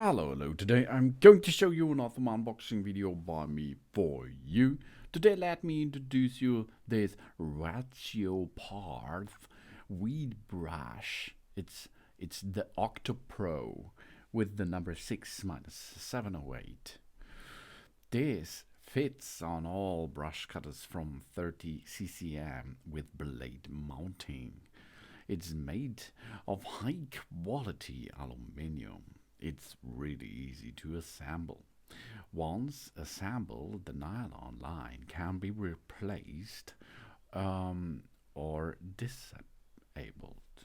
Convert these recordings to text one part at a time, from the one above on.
Hello, today I'm going to show you another unboxing video by me for you. Today let me introduce you this Ratioparts weed brush. It's the OCTO Pro with the number 6-708. This fits on all brush cutters from 30 ccm with blade mounting. It's made of high quality aluminium. It's really easy to assemble. Once assembled, the nylon line can be replaced or disabled.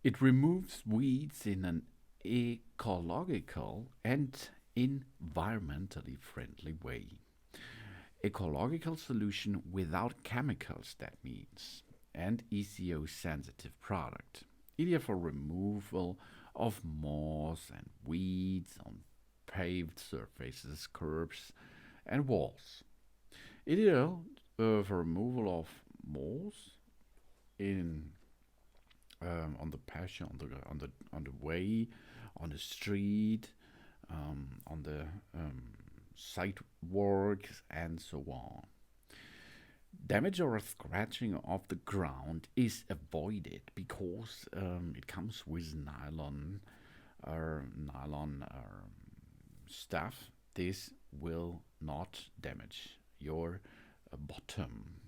It removes weeds in an ecological and environmentally friendly way. Ecological solution without chemicals, that means, and ECO sensitive product. Ideal for removal of moss and weeds on paved surfaces, curbs, and walls. Ideal for removal of moss in on the pasture, on the way, on the street, on the sidewalks, and so on. Damage or scratching of the ground is avoided because it comes with nylon stuff. This will not damage your bottom.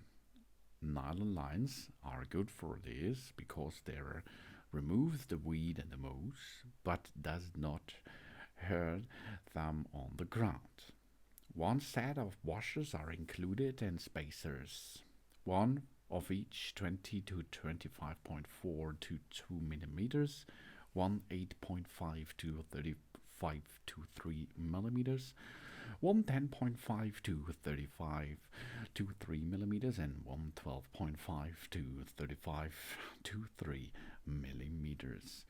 Nylon lines are good for this because they removes the weed and the moss, but does not hurt them on the ground. One set of washers are included and spacers, one of each 20 to 25.4 to 2 millimeters, one 8.5 to 35 to 3 millimeters, one 10.5 to 35 to 3 millimeters, and one 12.5 to 35 to 3 millimeters.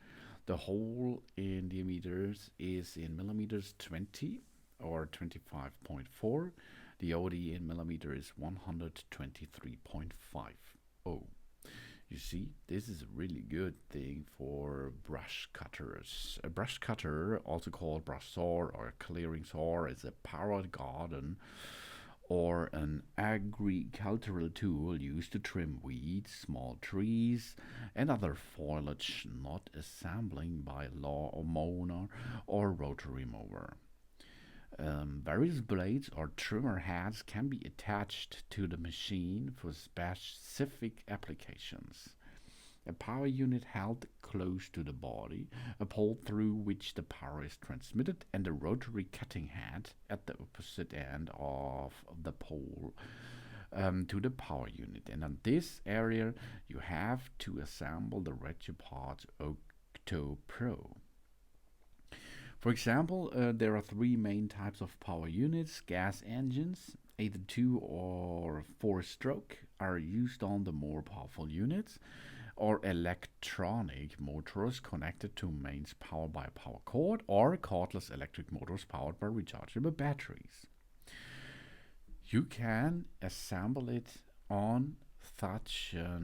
The hole in diameters is in millimeters 20 or 25.4. The OD in millimeter is 123.50. You see, this is a really good thing for brush cutters. A brush cutter, also called brush saw or clearing saw, is a powered garden or an agricultural tool used to trim weeds, small trees, and other foliage not assembling by lawnmower or rotary mower. Various blades or trimmer heads can be attached to the machine for specific applications. A power unit held close to the body, a pole through which the power is transmitted, and a rotary cutting head at the opposite end of the pole to the power unit. And on this area, you have to assemble the Ratioparts OCTO Pro. For example, there are three main types of power units. Gas engines, either 2 or 4 stroke, are used on the more powerful units, or electronic motors connected to mains powered by a power cord, or cordless electric motors powered by rechargeable batteries. You can assemble it on such a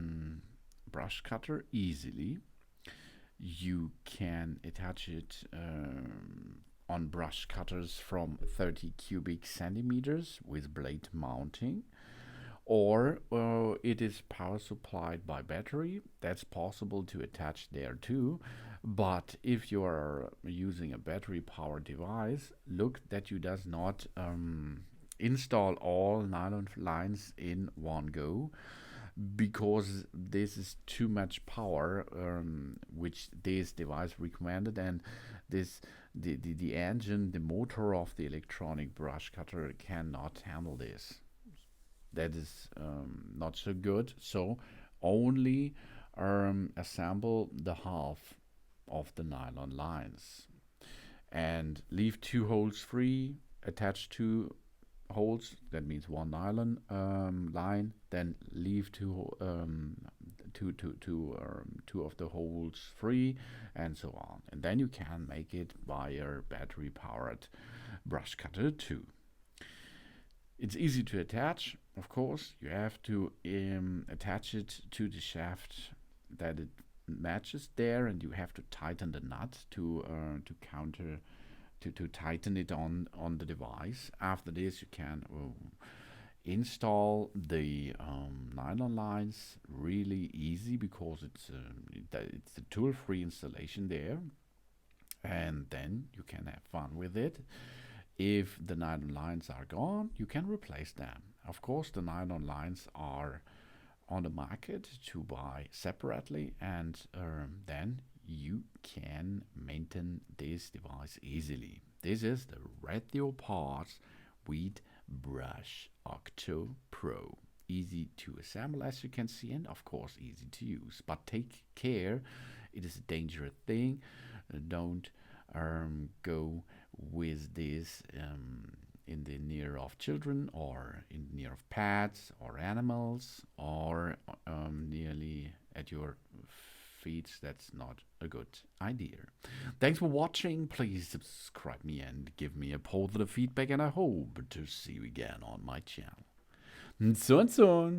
brush cutter easily. You can attach it on brush cutters from 30 cubic centimeters with blade mounting, or it is power supplied by battery. That's possible to attach there too. But if you are using a battery powered device, look that you does not install all nylon lines in one go, because this is too much power which this device recommended, and the engine, the motor of the electronic brush cutter cannot handle this. That is not so good. So only assemble the half of the nylon lines and leave 2 holes free, attach 2 holes, that means 1 nylon line, then leave 2 of the holes free, and so on. And then you can make it by a battery powered brush cutter too. It's easy to attach, of course. You have to attach it to the shaft that it matches there, and you have to tighten the nut to counter to tighten it on the device. After this, you can install the nylon lines really easy, because it's a tool-free installation there, and then you can have fun with it. If the nylon lines are gone, you can replace them. Of course, the nylon lines are on the market to buy separately, and then you can maintain this device easily. This is the Ratioparts Weed Brush OCTO Pro. Easy to assemble, as you can see, and of course easy to use. But take care, it is a dangerous thing. Don't go with this in the near of children, or in the near of pets or animals, or nearly at your feet. That's not a good idea. Thanks for watching. Please subscribe me and give me a positive feedback, and I hope to see you again on my channel. So and so.